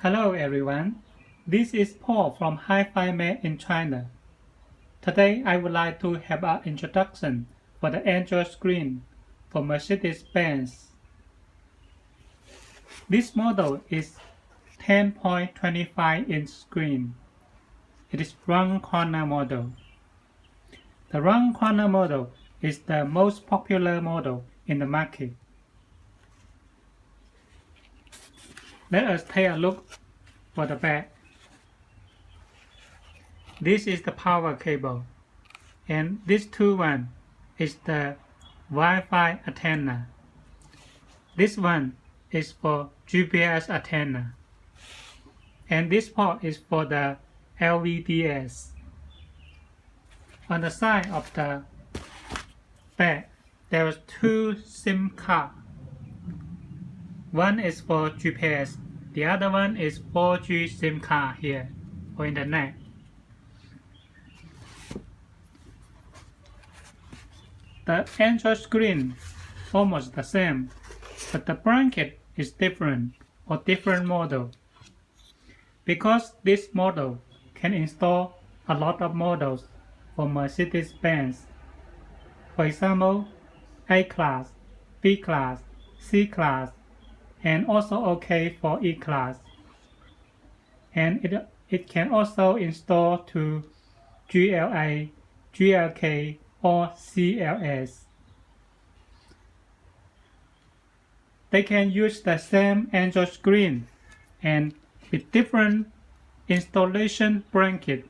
Hello everyone, this is Paul from Hi-Fi Made in China. Today I would like to have an introduction for the Android screen for Mercedes Benz. This model is 10.25-inch screen. It is round corner model. The round corner model is the most popular model in the market. Let us take a look for the back. This is the power cable, and this one is the Wi-Fi antenna. This one is for GPS antenna, and this port is for the LVDS. On the side of the back, there is two SIM cards. One is for GPS, the other one is 4G SIM card here for internet. The Android screen almost the same, but the blanket is different for different model. Because this model can install a lot of models for Mercedes Benz. For example, A class, B class, C class, and also OK for E class. And it can also install to GLA, GLK, or CLS. They can use the same Android screen and with different installation blanket.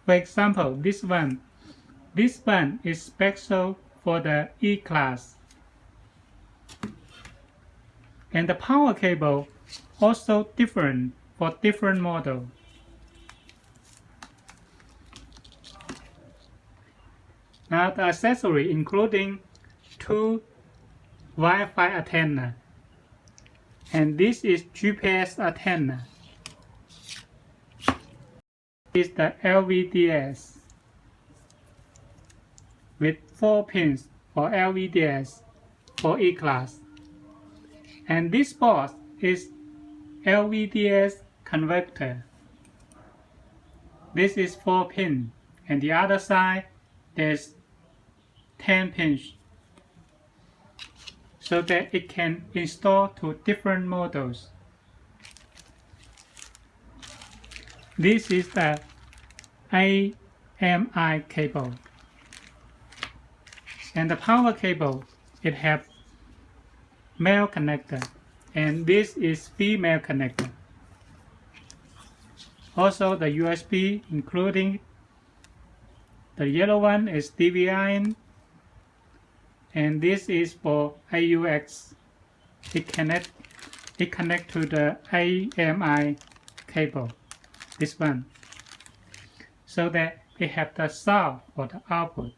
For example, this one is special for the E class. And the power cable also different for different model. Now the accessory including two Wi-Fi antenna, and this is GPS antenna. This is the LVDS with 4 pins for LVDS for E class. And this board is LVDS converter. This is 4 pin, and the other side there's 10 pins, so that it can install to different models. This is the AMI cable, and the power cable, it has male connector, and this is female connector. Also the USB, including the yellow one is DVI, and this is for AUX. It connect to the AMI cable, this one, so that it have the sound for the output.